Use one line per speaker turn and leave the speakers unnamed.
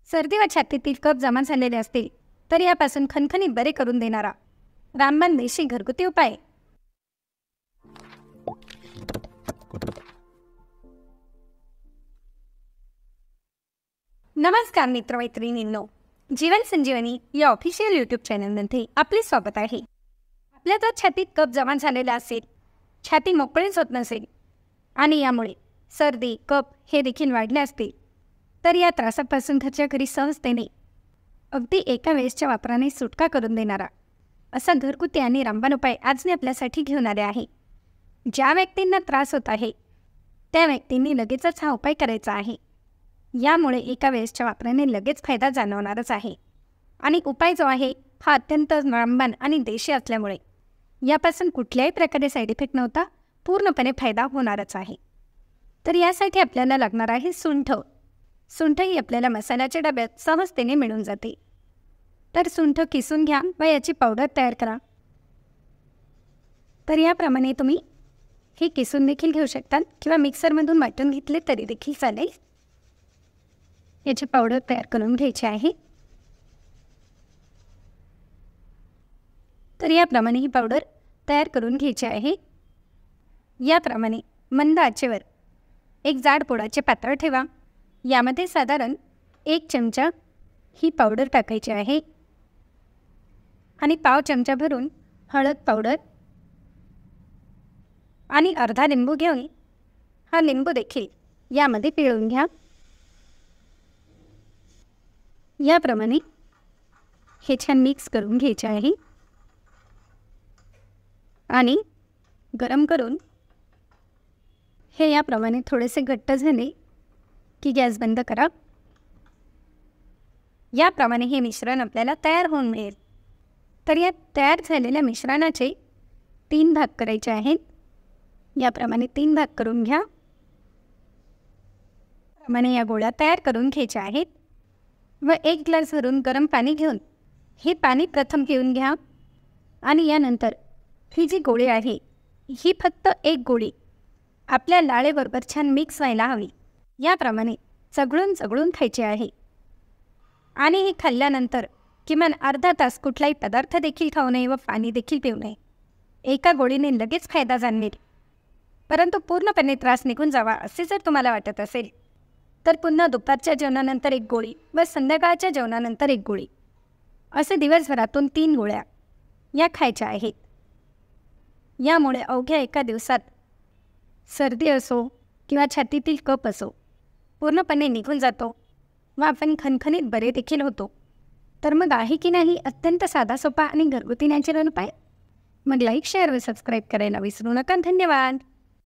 सर्दी व छातीतील कफ जमा झालेले असतील तर यापासून खणखणीत बरे करून देणारा रामबाण देशी घरगुती उपाय। नमस्कार मित्रमैत्रिणींनो, जीवन संजीवनी या ऑफिशियल यूट्यूब चॅनलमध्ये आपले स्वागत आहे। आपल्या जर छातीत कफ जमा झालेला असेल, छाती मोकळीच होत नसेल आणि यामुळे सर्दी कफ हे देखील वाढले असतील तर या त्रासापासून घरच्या घरी सहजतेने अगदी एका वेळेसच्या वापराने सुटका करून देणारा असा घरगुती आणि रामबाण उपाय आज मी आपल्यासाठी घेऊन आले आहे। ज्या व्यक्तींना त्रास होत आहे त्या व्यक्तींनी लगेचच हा उपाय करायचा आहे। यामुळे एका वेळेसच्या वापराने लगेच फायदा जाणवणारच आहे आणि उपाय जो आहे हा अत्यंत रामबाण आणि देशी असल्यामुळे यापासून कुठल्याही प्रकारे साईड इफेक्ट नव्हता, पूर्णपणे फायदा होणारच आहे। तर यासाठी आपल्याला लागणार आहे सुंठ। सुंठ ही आपल्याला मसाल्याच्या डब्यात सहजतेने मिळून जाते। तर सुंठ किसून घ्या व याची पावडर तयार करा। तर याप्रमाणे तुम्ही हे किसून देखील घेऊ शकता किंवा मिक्सरमधून वाटून घेतले तरी देखील चालेल। याची पावडर तयार करून घ्यायची आहे। तर याप्रमाणे ही पावडर तयार करून घ्यायची आहे। याप्रमाणे मंद आचेवर एक जाड पोळाचे पातळ ठेवा। यामध्ये साधारण 1 चमचा ही पावडर टाकायची आहे आणि पाव चमचा भरून हळद पावडर आणि अर्धा लिंबू घेऊन हा लिंबू देखील यामध्ये पिळून घ्या। याप्रमाणे हे छान मिक्स करून घ्यायचे आहे आणि गरम करून हे याप्रमाणे थोडेसे घट्ट झाले की गॅस बंद करा। याप्रमाणे हे मिश्रण आपल्याला तयार होऊन मिळेल। तर या तयार झालेल्या मिश्रणाचे 3 भाग करायचे आहेत। याप्रमाणे 3 भाग करून घ्या। याप्रमाणे या गोळ्या तयार करून घ्यायच्या आहेत व 1 ग्लास भरून गरम पाणी घेऊन हे पाणी प्रथम पिऊन घ्या आणि यानंतर ही जी गोळी आहे ही फक्त 1 गोळी आपल्या लाळेबरोबर छान मिक्स व्हायला हवी। याप्रमाणे चगळून खायचे आहे आणि हे खाल्ल्यानंतर किमान अर्धा तास कुठलाही पदार्थ देखील खाऊ नये व पाणी देखील पिऊ नये। एका गोळीने लगेच फायदा जाणवेल, परंतु पूर्णपणे त्रास निघून जावा असे जर तुम्हाला वाटत असेल तर पुन्हा दुपारच्या जेवणानंतर 1 गोळी व संध्याकाळच्या जेवणानंतर 1 गोळी असे दिवसभरातून 3 गोळ्या या खायच्या आहेत। यामुळे अवघ्या एका दिवसात सर्दी असो किंवा छातीतील कफ असो पूर्णपणे निघून जातो व आपण खणखणीत बरे देखील होतो। तर मग आहे की नाही अत्यंत साधा सोपा आणि घरगुती नॅचरल उपाय? मग लाईक शेअर व सबस्क्राईब करायला विसरू नका। धन्यवाद।